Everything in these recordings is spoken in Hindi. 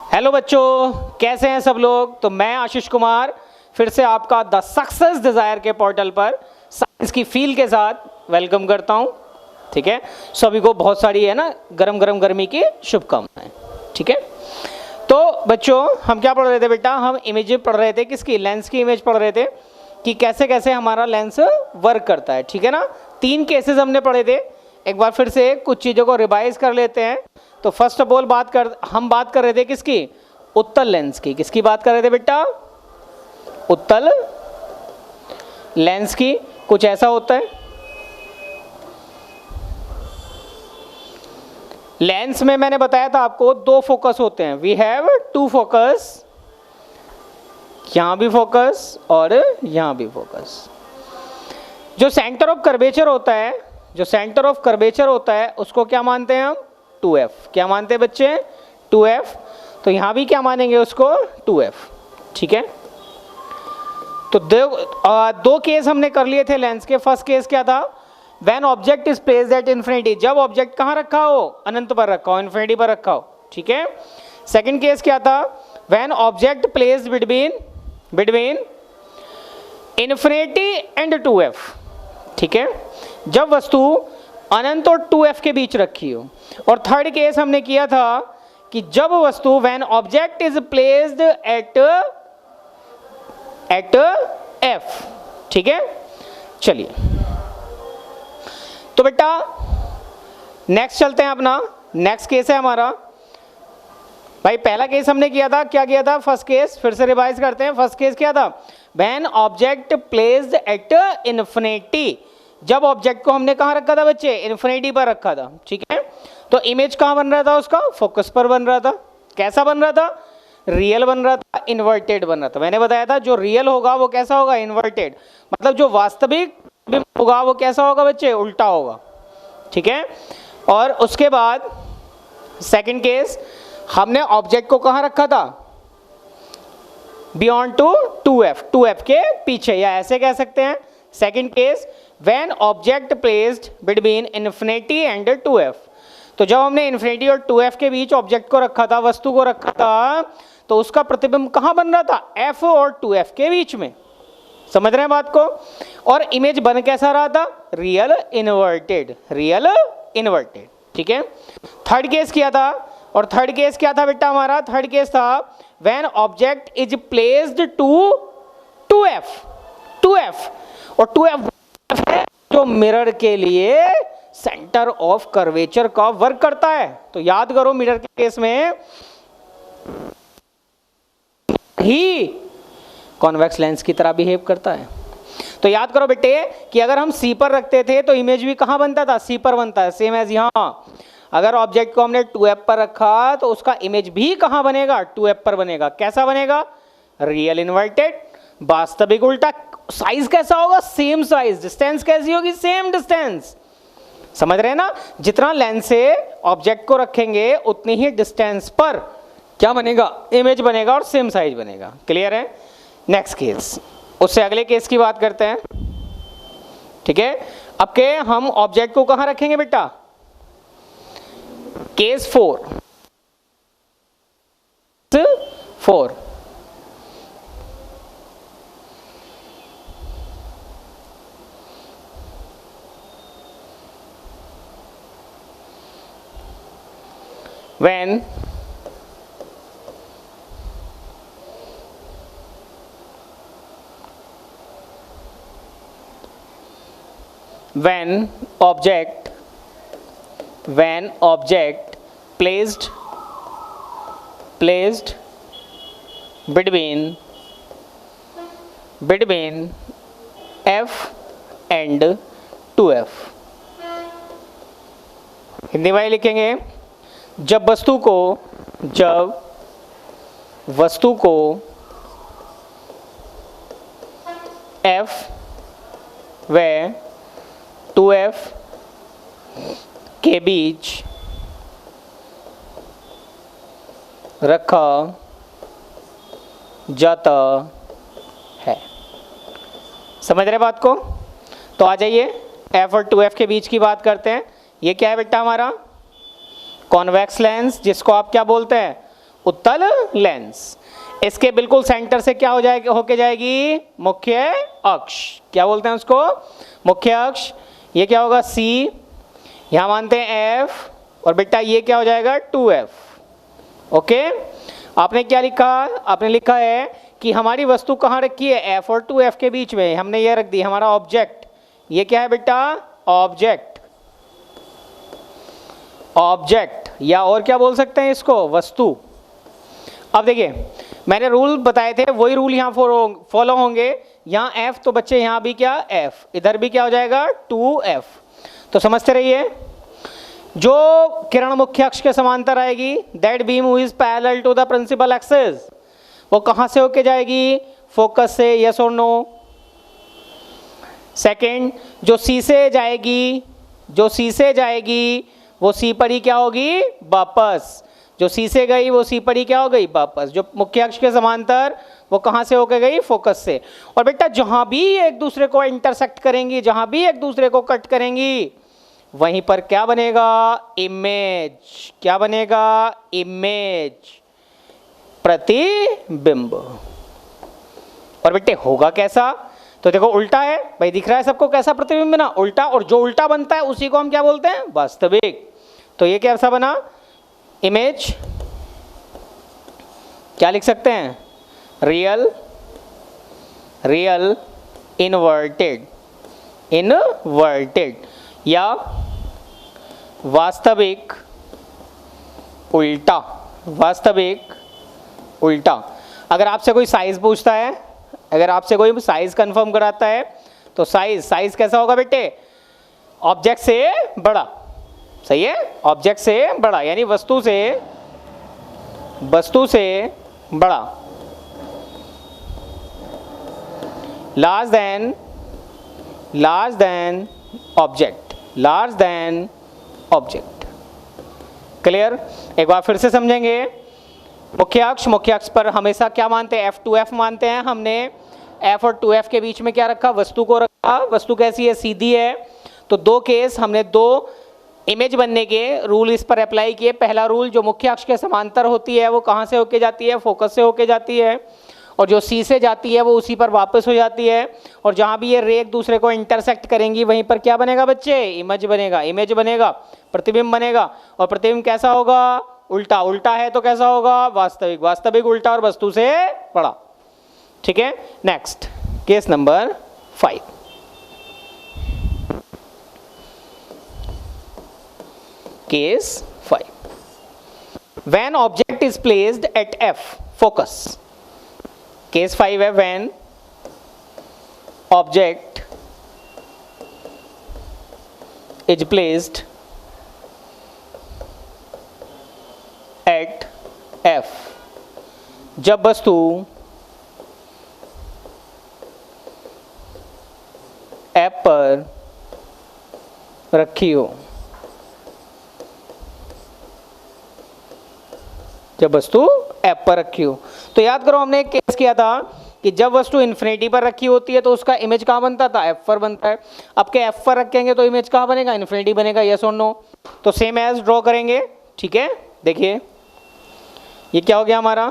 हेलो बच्चों, कैसे हैं सब लोग। तो मैं आशीष कुमार फिर से आपका द सक्सेस डिजायर के पोर्टल पर साइंस की फील के साथ वेलकम करता हूं। ठीक है, सभी को बहुत सारी है ना गरम गरम गर्मी की शुभकामनाएं। ठीक है, तो बच्चों हम क्या पढ़ रहे थे बेटा, हम इमेज पढ़ रहे थे, किसकी, लेंस की इमेज पढ़ रहे थे कि कैसे कैसे हमारा लेंस वर्क करता है। ठीक है ना, 3 केसेस हमने पढ़े थे। एक बार फिर से कुछ चीज़ों को रिवाइज कर लेते हैं। तो फर्स्ट ऑफ ऑल हम बात कर रहे थे किसकी, उत्तल लेंस की। किसकी बात कर रहे थे बेटा, उत्तल लेंस की। कुछ ऐसा होता है, लेंस में मैंने बताया था आपको 2 फोकस होते हैं। वी हैव 2 फोकस, यहां भी फोकस और यहां भी फोकस। जो सेंटर ऑफ कर्वेचर होता है, जो सेंटर ऑफ कर्वेचर होता है उसको क्या मानते हैं हम, 2f। क्या मानते हैं बच्चे, 2f। तो यहां भी क्या मानेंगे उसको, 2f। ठीक है, तो दो केस हमने कर लिए थे लेंस के। फर्स्ट केस क्या था, when object is placed at infinity, जब ऑब्जेक्ट कहां रखा हो, अनंत पर रखा हो, इन्फिनिटी पर रखा हो। ठीक है, सेकंड केस क्या था, when object placed between infinity and 2f। ठीक है, जब वस्तु अनंत और 2f के बीच रखी हो। और थर्ड केस हमने किया था कि जब वस्तु when object is placed at f। ठीक है, चलिए तो बेटा नेक्स्ट चलते हैं। अपना नेक्स्ट केस है हमारा, भाई पहला केस हमने किया था, क्या किया था, फर्स्ट केस फिर से रिवाइज करते हैं। फर्स्ट केस क्या था, when object placed at infinity, जब ऑब्जेक्ट को हमने कहां रखा था बच्चे, इन्फिनिटी पर रखा था। ठीक है, तो इमेज कहां बन रहा था उसका, फोकस पर बन रहा था। कैसा बन रहा था, रियल बन रहा था, इन्वर्टेड बन रहा था। मैंने बताया था जो रियल होगा वो कैसा होगा, इन्वर्टेड, मतलब जो वास्तविक होगा वो कैसा होगा बच्चे, उल्टा होगा। ठीक है, और उसके बाद सेकंड केस, हमने ऑब्जेक्ट को कहां रखा था, बियॉन्ड टू 2f के पीछे, या ऐसे कह सकते हैं। Second case, when object placed between infinity and 2f, तो जब हमने इन्फिनिटी और 2f के बीच ऑब्जेक्ट को रखा था, वस्तु को रखा था, तो उसका प्रतिबिंब कहां बन रहा था, f और 2f के बीच में। समझ रहे हैं बात को। और इमेज बन कैसा रहा था, रियल इन्वर्टेड, रियल इन्वर्टेड। ठीक है, थर्ड केस किया था, और थर्ड केस क्या था बेटा हमारा, थर्ड केस था when object is placed to 2f और 2f है जो मिरर के लिए सेंटर ऑफ कर्वेचर का वर्क करता है। तो याद करो, मिरर के केस में ही कॉन्वेक्स लेंस की तरह बिहेव करता है। तो याद करो बेटे कि अगर हम सी पर रखते थे तो इमेज भी कहां बनता था, सी पर बनता है, सेम एज यहां। अगर ऑब्जेक्ट को हमने 2f पर रखा तो उसका इमेज भी कहां बनेगा, 2f पर बनेगा। कैसा बनेगा, रियल इन्वर्टेड, वास्तविक उल्टा। साइज कैसा होगा, सेम साइज। डिस्टेंस कैसी होगी, सेम डिस्टेंस। समझ रहे हैं ना, जितना लेंस से ऑब्जेक्ट को रखेंगे उतनी ही डिस्टेंस पर क्या बनेगा, इमेज बनेगा और सेम साइज बनेगा। क्लियर है। नेक्स्ट केस, उससे अगले केस की बात करते हैं। ठीक है, अब के हम ऑब्जेक्ट को कहां रखेंगे बेटा, case 4 when object placed between f and 2f। Hindi में लिखेंगे, जब वस्तु को f व 2f के बीच रखा जाता है। समझ रहे बात को। तो आ जाइए f और 2f के बीच की बात करते हैं। ये क्या है बेटा हमारा कॉन्वेक्स लेंस, जिसको आप क्या बोलते हैं उत्तल लेंस। इसके बिल्कुल सेंटर से क्या हो जाएगी, होके जाएगी मुख्य अक्ष। क्या बोलते हैं उसको, मुख्य अक्ष। ये क्या होगा C, यहां मानते हैं F, और बेटा ये क्या हो जाएगा 2F। ओके, आपने क्या लिखा, आपने लिखा है कि हमारी वस्तु कहाँ रखी है, F और 2F के बीच में। हमने ये रख दी हमारा ऑब्जेक्ट। ये क्या है बेटा, ऑब्जेक्ट। ऑब्जेक्ट, या और क्या बोल सकते हैं इसको, वस्तु। अब देखिए मैंने रूल बताए थे, वही रूल यहाँ फॉलो होंगे। यहाँ F तो बच्चे यहाँ भी क्या F, इधर भी क्या हो जाएगा 2F। तो समझते रहिए, जो किरण मुख्य अक्ष के समांतर आएगी, that beam who is parallel to the principal axis, वो कहाँ से होके जाएगी, फोकस से, यस और नो। सेकेंड, जो C से जाएगी, जो C से जाएगी वो C पर ही क्या होगी, वापस। जो C से गई वो C पर ही क्या हो गई, वापस। जो मुख्य अक्ष के समांतर वो कहाँ से होकर गई, फोकस से। और बेटा जहां भी एक दूसरे को इंटरसेक्ट करेंगी, जहां भी एक दूसरे को कट करेंगी, वहीं पर क्या बनेगा, इमेज। क्या बनेगा, इमेज, प्रतिबिंब। और बेटे होगा कैसा, तो देखो उल्टा है भाई, दिख रहा है सबको कैसा प्रतिबिंब ना, उल्टा। और जो उल्टा बनता है उसी को हम क्या बोलते हैं, वास्तविक। तो ये कैसा बना, इमेज। क्या लिख सकते हैं, रियल, रियल इनवर्टेड, इनवर्टेड, या वास्तविक उल्टा, वास्तविक उल्टा। अगर आपसे कोई साइज पूछता है, अगर आपसे कोई साइज कंफर्म कराता है, तो साइज कैसा होगा बेटे, ऑब्जेक्ट से बड़ा। सही है, ऑब्जेक्ट से बड़ा, यानी वस्तु से बड़ा। Large than object, large than object. Clear, एक बार फिर से समझेंगे। मुख्य अक्ष पर हमेशा क्या मानते हैं, F2F मानते हैं। हमने F और 2F के बीच में क्या रखा, वस्तु को रखा। वस्तु कैसी है, सीधी है। तो दो केस, हमने दो इमेज बनने के रूल इस पर अप्लाई किए। पहला रूल, जो मुख्य अक्ष के समांतर होती है वो कहाँ से होके जाती है, फोकस से होके जाती है। और जो C से जाती है वो उसी पर वापस हो जाती है। और जहाँ भी ये रे एक दूसरे को इंटरसेक्ट करेंगी, वहीं पर क्या बनेगा बच्चे, इमेज बनेगा, इमेज बनेगा, प्रतिबिंब बनेगा। और प्रतिबिंब कैसा होगा, उल्टा। उल्टा है तो कैसा होगा, वास्तविक। वास्तविक उल्टा और वस्तु से बड़ा। ठीक है, next case number 5। Case 5, when object is placed at F, focus. Case 5 है, when object is placed at F, जब वस्तु F पर रखी हो, जब वस्तु F पर रखी हो। तो याद करो, हमने एक केस किया था कि जब वस्तु इन्फिनिटी पर रखी होती है तो उसका इमेज कहाँ बनता था, F पर बनता है। अब के F पर रखेंगे तो इमेज कहाँ बनेगा, इन्फिनिटी बनेगा, यस और नो। तो सेम एज ड्रॉ करेंगे। ठीक है, देखिए ये क्या हो गया हमारा,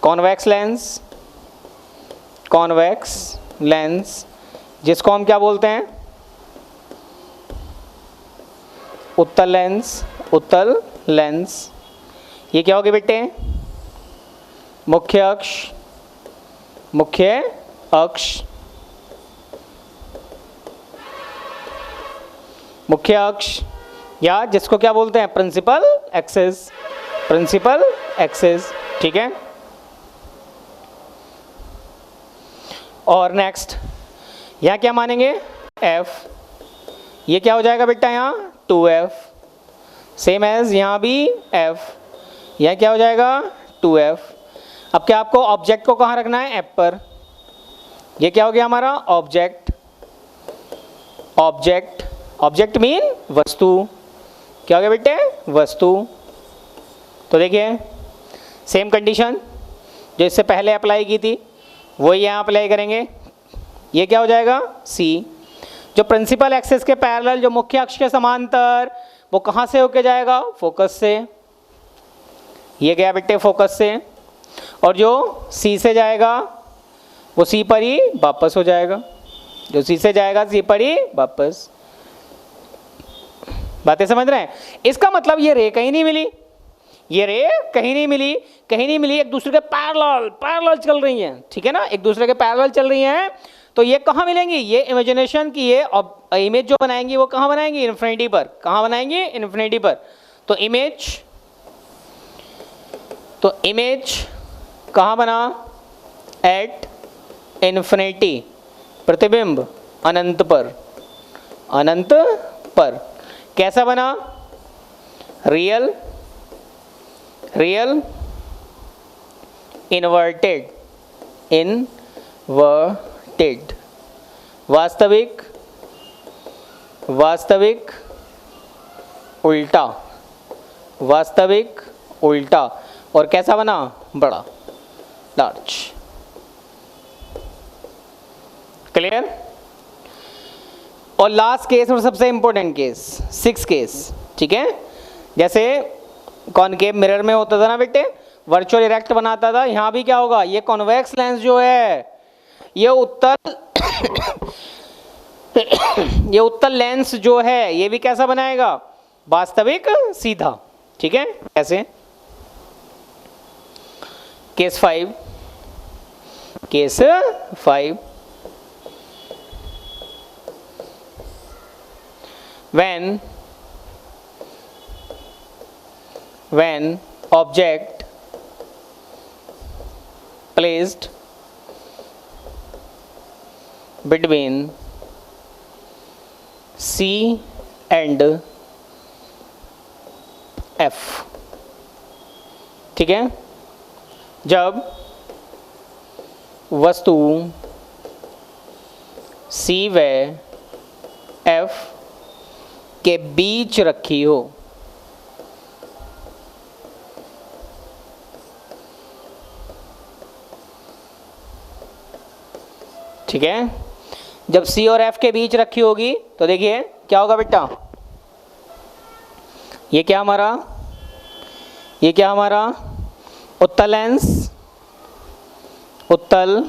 कॉन्वेक्स लेंस, कॉन्वेक्स लेंस, जिसको हम क्या बोलते हैं, उत्तल लेंस, उत्तल लेंस। ये क्या होगी बेटे, मुख्य अक्ष, मुख्य अक्ष, मुख्य अक्ष, या जिसको क्या बोलते हैं, प्रिंसिपल एक्सिस, प्रिंसिपल एक्सिस। ठीक है, और नेक्स्ट यहाँ क्या मानेंगे, F। ये क्या हो जाएगा बेटा, यहाँ 2F, सेम एज यहाँ भी F, यहाँ क्या हो जाएगा 2F। अब क्या आपको ऑब्जेक्ट को कहाँ रखना है, F पर। ये क्या हो गया हमारा ऑब्जेक्ट, ऑब्जेक्ट, ऑब्जेक्ट मीन वस्तु। क्या हो गया बेटे, वस्तु। तो देखिए सेम कंडीशन जो इससे पहले अप्लाई की थी वही यहाँ अप्लाई करेंगे। ये क्या हो जाएगा C, जो प्रिंसिपल एक्सिस के पैरेलल, जो मुख्य अक्ष के समांतर वो कहाँ से होके जाएगा? फोकस से। ये गया बेटे फोकस से, और जो सी से जाएगा वो सी पर ही वापस हो जाएगा, जो सी से जाएगा सी पर ही वापस। बातें समझ रहे हैं? इसका मतलब ये रे कहीं नहीं मिली, ये रे कहीं नहीं मिली, कहीं नहीं मिली, एक दूसरे के पैरेलल चल रही हैं, ठीक है ना, एक दूसरे के पैरेलल चल रही हैं। तो ये कहाँ मिलेंगी? ये इमेजिनेशन की ये इमेज जो बनाएंगी वो कहाँ बनाएंगी? इन्फिनिटी पर। कहाँ बनाएंगी? इन्फिनिटी पर। तो इमेज कहाँ बना? At infinity. प्रतिबिंब अनंत पर, अनंत पर। कैसा बना? रियल इन्वर्टेड, वास्तविक उल्टा, वास्तविक उल्टा। और कैसा बना? बड़ा, लार्ज। क्लियर? और लास्ट केस और सबसे इंपॉर्टेंट केस, 6 केस, ठीक है। जैसे कॉनकेव मिरर में होता था ना बेटे, वर्चुअल इरेक्ट बनाता था, यहाँ भी क्या होगा? ये कॉन्वेक्स लेंस जो है, ये उत्तल लेंस जो है, ये भी कैसा बनाएगा? वास्तविक सीधा, ठीक है। कैसे? Case 5 when object placed between C and F, ठीक है। जब वस्तु C व F के बीच रखी हो, ठीक है। जब C और F के बीच रखी होगी तो देखिए क्या होगा बेटा? ये क्या हमारा उत्तल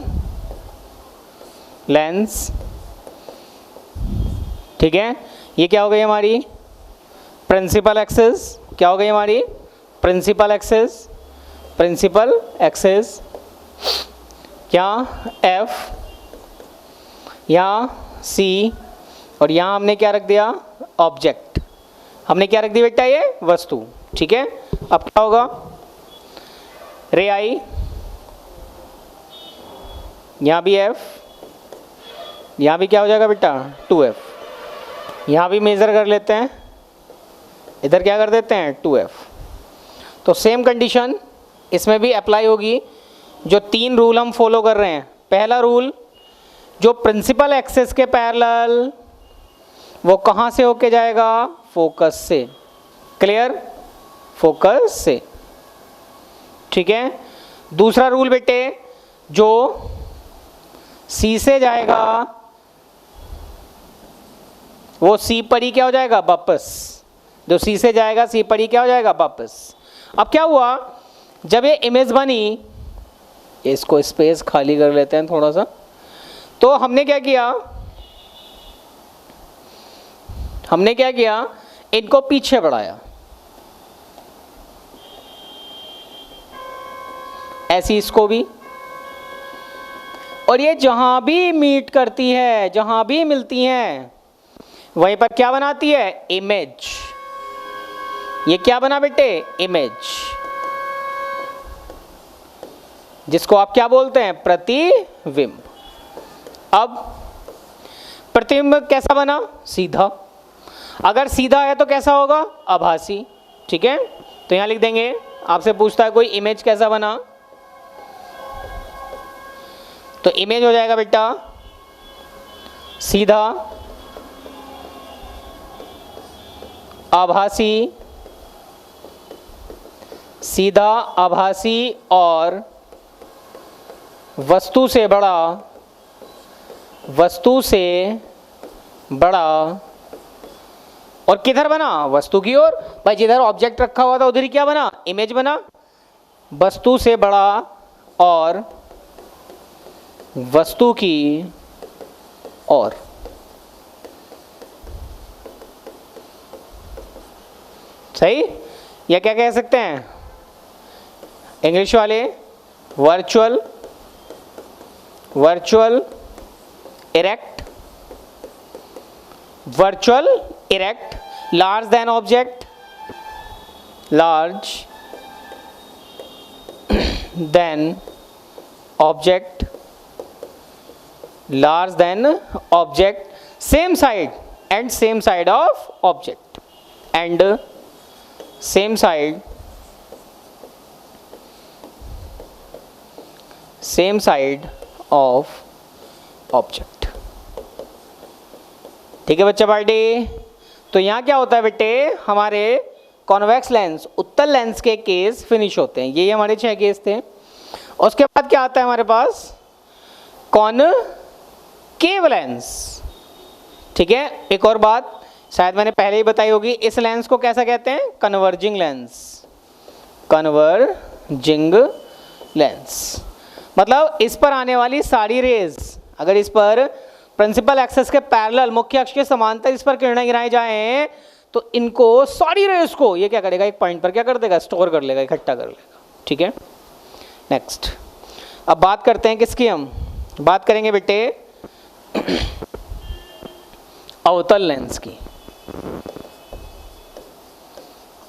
लेंस, ठीक है। ये क्या हो गई हमारी? Principal axis. क्या हो गई हमारी? Principal axis. क्या? F, यहाँ C, और यहाँ हमने क्या रख दिया? ऑब्जेक्ट। हमने क्या रख दिया बेटा? ये वस्तु, ठीक है। अब क्या होगा? रे आई, यहाँ भी F, यहाँ भी क्या हो जाएगा बेटा? 2F। यहाँ भी मेज़र कर लेते हैं, इधर क्या कर देते हैं? 2F। तो सेम कंडीशन इसमें भी अप्लाई होगी। जो 3 रूल हम फॉलो कर रहे हैं, पहला रूल, जो प्रिंसिपल एक्सिस के पैरेलल, वो कहाँ से होके जाएगा? फोकस से। क्लियर? फोकस से, ठीक है। दूसरा रूल बेटे, जो C से जाएगा वो C पर ही क्या हो जाएगा? वापस। जो C से जाएगा C पर ही क्या हो जाएगा? वापस। अब क्या हुआ? जब ये इमेज बनी, इसको स्पेस खाली कर लेते हैं थोड़ा सा। तो हमने क्या किया? इनको पीछे बढ़ाया, ऐसी इसको भी, और ये जहां भी मीट करती है, जहां भी मिलती हैं, वहीं पर क्या बनाती है? इमेज। ये क्या बना बेटे? इमेज, जिसको आप क्या बोलते हैं? प्रतिबिंब। अब प्रतिबिंब कैसा बना? सीधा। अगर सीधा है तो कैसा होगा? आभासी, ठीक है। तो यहां लिख देंगे, आपसे पूछता है कोई इमेज कैसा बना, तो इमेज हो जाएगा बेटा सीधा, आभासी, सीधा, आभासी, और वस्तु से बड़ा और किधर बना, वस्तु की ओर। भाई जिधर ऑब्जेक्ट रखा हुआ था उधर ही क्या बना, इमेज बना। वस्तु से बड़ा और वस्तु की ओर। सही, या क्या कह सकते हैं इंग्लिश वाले, virtual, virtual erect, virtual erect, large than object, large than object, large than object, same side and same side of object, and same side, same side of object. ठीक है बच्चा पार्टी। तो यहां क्या होता है बेटे, हमारे कॉन्वेक्स लेंस, उत्तल लेंस के केस फिनिश होते हैं। ये हमारे 6 केस थे। उसके बाद क्या आता है हमारे पास, कॉनकेव लेंस। ठीक है, एक और बात शायद मैंने पहले ही बताई होगी, इस लेंस को कैसा कहते हैं, कन्वर्जिंग लेंस, कन्वर्जिंग लेंस। मतलब इस पर आने वाली सारी रेज, अगर इस पर प्रिंसिपल एक्सिस के पैरेलल, मुख्य अक्ष के समांतर इस पर किरणें गिराई जाएं, तो इनको सारी रेज को ये क्या करेगा, एक पॉइंट पर क्या कर देगा, स्टोर कर लेगा, इकट्ठा कर लेगा। ठीक है, नेक्स्ट। अब बात करते हैं किसकी, हम बात करेंगे बेटे अवतल लेंस की।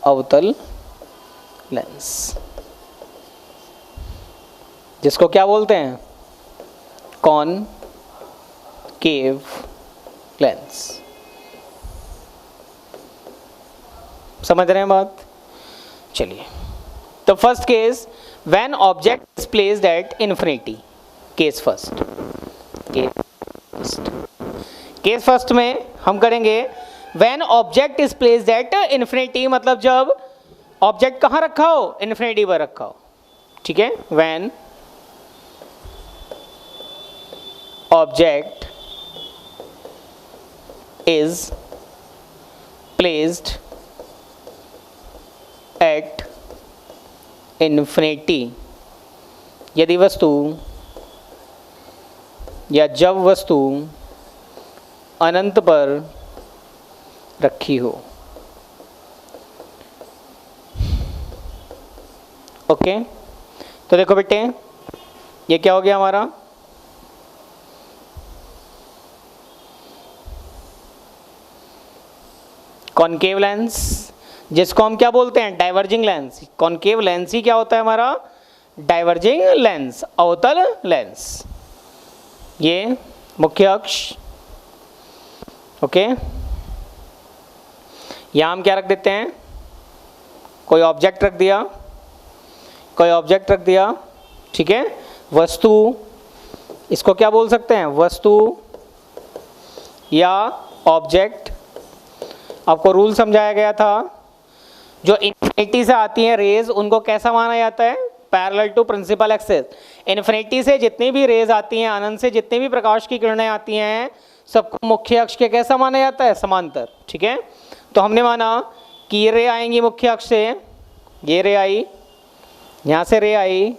अवतल लेंस जिसको क्या बोलते हैं, कॉनकेव लेंस। समझ रहे हैं बात। चलिए, तो first case, when object is placed at infinity. Case first, case first में हम करेंगे when object is placed at infinity, मतलब जब ऑब्जेक्ट कहाँ रखा हो, इन्फिनिटी पर रखा हो। ठीक है, when object is placed at infinity, यदि वस्तु या जब वस्तु अनंत पर रखी हो। ओके, तो देखो बेटे, ये क्या हो गया हमारा, कॉनकेव लेंस, जिसको हम क्या बोलते हैं, डाइवर्जिंग लेंस। कॉनकेव लेंस ही क्या होता है हमारा, डाइवर्जिंग लेंस, अवतल लेंस। ये मुख्य अक्ष, ओके। यहां हम क्या रख देते हैं, कोई ऑब्जेक्ट रख दिया, कोई ऑब्जेक्ट रख दिया। ठीक है, वस्तु, इसको क्या बोल सकते हैं, वस्तु या ऑब्जेक्ट। आपको रूल समझाया गया था, जो इन्फिनिटी से आती हैं रेज, उनको कैसा माना जाता है, parallel to principal axis. Infinity से जितनी भी रेज आती हैं, अनंत से जितनी भी प्रकाश की किरणें आती हैं, सबको मुख्य अक्ष के कैसा माना जाता है, समांतर। ठीक है, तो हमने माना कि ये रे आएंगी मुख्य अक्ष से, ये रे आई, यहाँ से रे आई।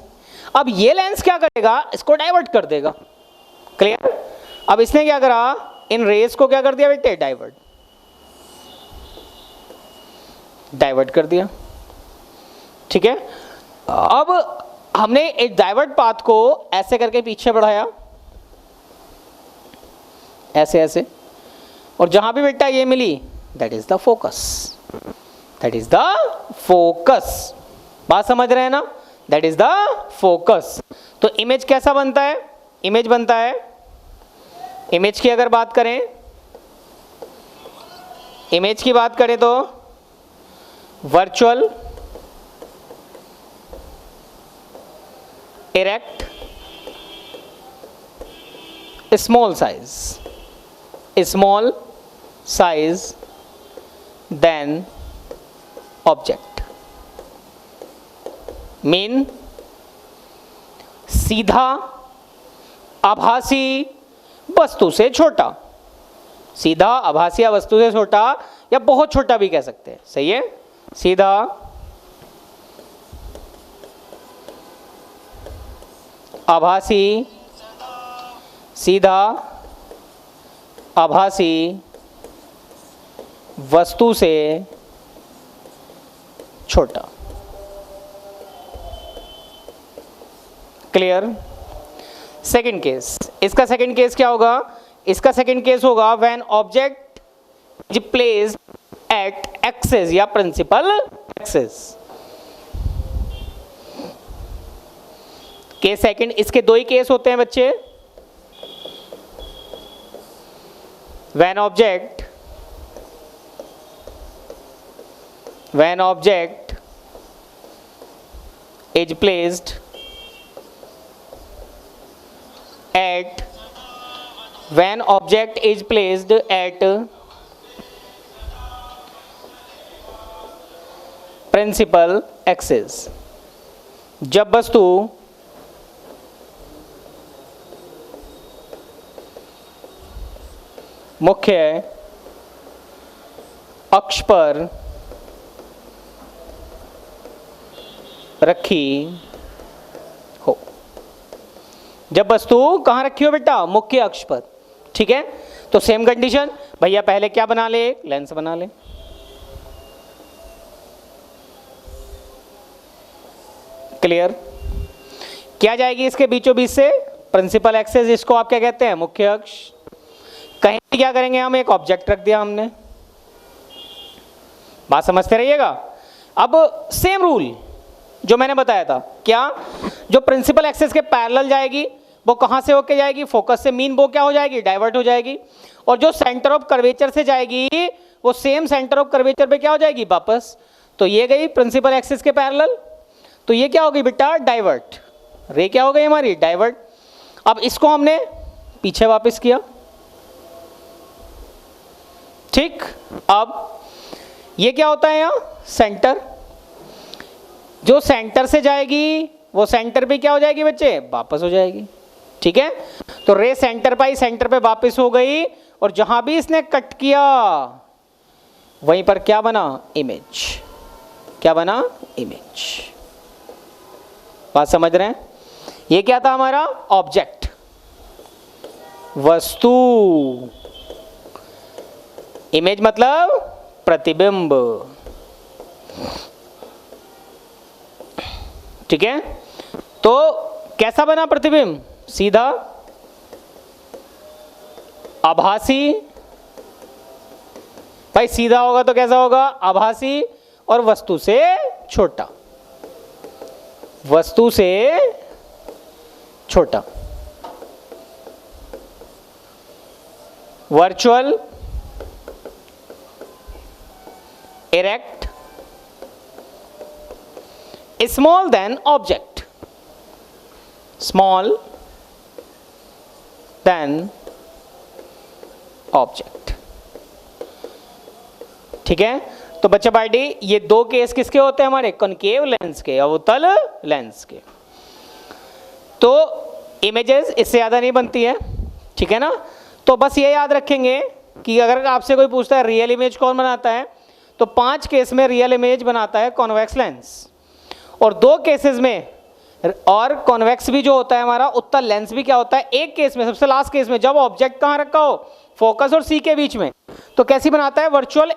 अब ये लेंस क्या करेगा, इसको डाइवर्ट कर देगा। क्लियर। अब इसने क्या करा, इन रेस को क्या कर दिया बेटे, डाइवर्ट कर दिया। ठीक है, अब हमने एक डाइवर्ट पाथ को ऐसे करके पीछे बढ़ाया, ऐसे ऐसे, और जहां भी बेटा ये मिली, that is the focus, that is the focus. बात समझ रहे हैं ना, दैट इज द फोकस। तो इमेज कैसा बनता है, इमेज बनता है, इमेज की अगर बात करें, इमेज की बात करें तो virtual, erect, small size than object. Mean सीधा, आभासी वस्तु से छोटा, सीधा आभासी वस्तु से छोटा, या बहुत छोटा भी कह सकते हैं, सही है। सीधा आभासी, सीधा आभासी वस्तु से छोटा। क्लियर। सेकंड केस, इसका सेकंड केस क्या होगा? इसका सेकंड केस होगा when object is placed at axis या प्रिंसिपल एक्सिस। केस सेकंड, इसके दो ही केस होते हैं बच्चे। When object is placed at when object is placed at principal axis, जब वस्तु मुख्य अक्ष पर रखी हो। जब वस्तु कहां रखी हो बेटा? मुख्य अक्ष पर, ठीक है। तो सेम कंडीशन, भैया पहले क्या बना ले? लेंस बना ले। क्लियर। क्या जाएगी इसके बीचों बीच से? प्रिंसिपल एक्सिस, इसको आप क्या कहते हैं? मुख्य अक्ष। कहीं क्या करेंगे हम? एक ऑब्जेक्ट रख दिया हमने। बात समझते रहिएगा। अब सेम रूल जो मैंने बताया था, क्या? जो प्रिंसिपल एक्सिस के पैरेलल जाएगी वो कहां से होके जाएगी? फोकस से मीन वो क्या हो जाएगी? डाइवर्ट हो जाएगी। और जो सेंटर ऑफ कर्वेचर से जाएगी वो सेम सेंटर ऑफ कर्वेचर पे क्या हो जाएगी? वापस। तो ये गई प्रिंसिपल एक्सिस के पैरेलल, तो ये क्या हो गई बेटा? डाइवर्ट। रे क्या हो गई हमारी? डाइवर्ट। अब इसको हमने पीछे वापस किया, ठीक। अब ये क्या होता है यहां? सेंटर। जो सेंटर से जाएगी वो सेंटर पे क्या हो जाएगी बच्चे? वापस हो जाएगी, ठीक है। तो रे सेंटर पर ही सेंटर पे वापस हो गई, और जहां भी इसने कट किया वहीं पर क्या बना? इमेज। क्या बना? इमेज। बात समझ रहे हैं? ये क्या था हमारा? ऑब्जेक्ट, वस्तु। इमेज मतलब प्रतिबिंब, ठीक है। तो कैसा बना प्रतिबिंब? सीधा आभासी। भाई सीधा होगा तो कैसा होगा? आभासी, और वस्तु से छोटा। वस्तु से छोटा। Virtual, erect, small than object. Small than object, ठीक है। तो बच्चा पार्टी, ये दो केस किसके होते हैं हमारे? कॉनकेव लेंस के, अवतल लेंस के। तो इमेजेस इससे ज़्यादा नहीं बनती है, ठीक है ना। तो बस ये याद रखेंगे कि अगर आपसे कोई पूछता है रियल इमेज कौन बनाता है, तो 5 केस में रियल इमेज बनाता है कॉन्वेक्स लेंस, और 2 केसेस में, और कॉन्वेक्स भी जो होता है हमारा, उत्तल लेंस भी क्या होता है? एक केस में, सबसे लास्ट केस में, जब ऑब्जेक्ट कहाँ रखा हो? फोकस और सी के बीच में, तो कैसी बनाता है? वर्चुअल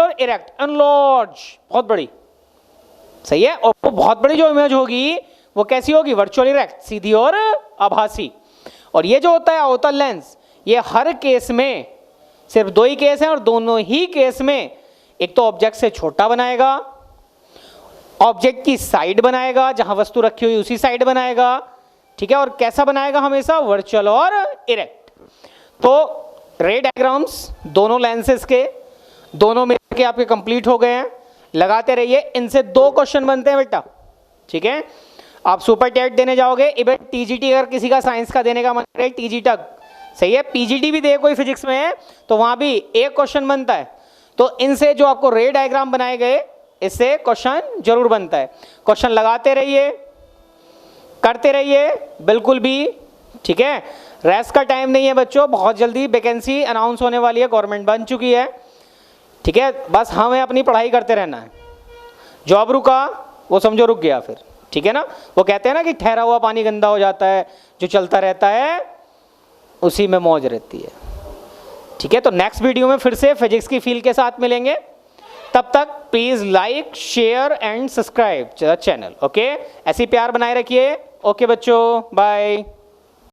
और इरेक्ट, अनलॉर्ज, बहुत बड़ी, सही है। और वो बहुत बड़ी जो इमेज होगी वो कैसी होगी? वर्चुअल इरेक्ट, सीधी और आभासी। और ये जो होता है अवतल लेंस, ये हर केस में, सिर्फ 2 ही केस हैं, और दोनों ही केस में एक तो ऑब्जेक्ट से छोटा बनाएगा, ऑब्जेक्ट की साइड बनाएगा, जहां वस्तु रखी हुई उसी साइड बनाएगा, ठीक है। और कैसा बनाएगा? हमेशा वर्चुअल और इरेक्ट। तो रे डायग्राम्स दोनों लेंसेस के, दोनों मिलकर के आपके कंप्लीट हो गए हैं। लगाते रहिए, इनसे 2 क्वेश्चन बनते हैं बेटा, ठीक है। आप सुपर टेट देने जाओगे, इवन टीजीटी अगर किसी का साइंस का देने का मन करे, टीजी तक, सही है, पीजीटी भी दे कोई फिजिक्स में है, तो वहां भी एक क्वेश्चन बनता है। तो इनसे जो आपको रे डायग्राम बनाए गए, इससे क्वेश्चन जरूर बनता है। क्वेश्चन लगाते रहिए, करते रहिए, बिल्कुल भी, ठीक है। रेस्ट का टाइम नहीं है बच्चों, बहुत जल्दी वैकेंसी अनाउंस होने वाली है, गवर्नमेंट बन चुकी है, ठीक है, बस हमें अपनी पढ़ाई करते रहना है। जॉब रुका वो समझो रुक गया फिर, ठीक है ना। वो कहते हैं ना कि ठहरा हुआ पानी गंदा हो जाता है, जो चलता रहता है उसी में मौज रहती है। ठीक है, तो नेक्स्ट वीडियो में फिर से फिजिक्स की फील के साथ मिलेंगे। तब तक please like, share and subscribe channel. Okay, ऐसी प्यार बनाए रखिए। ओके बच्चों, बाय।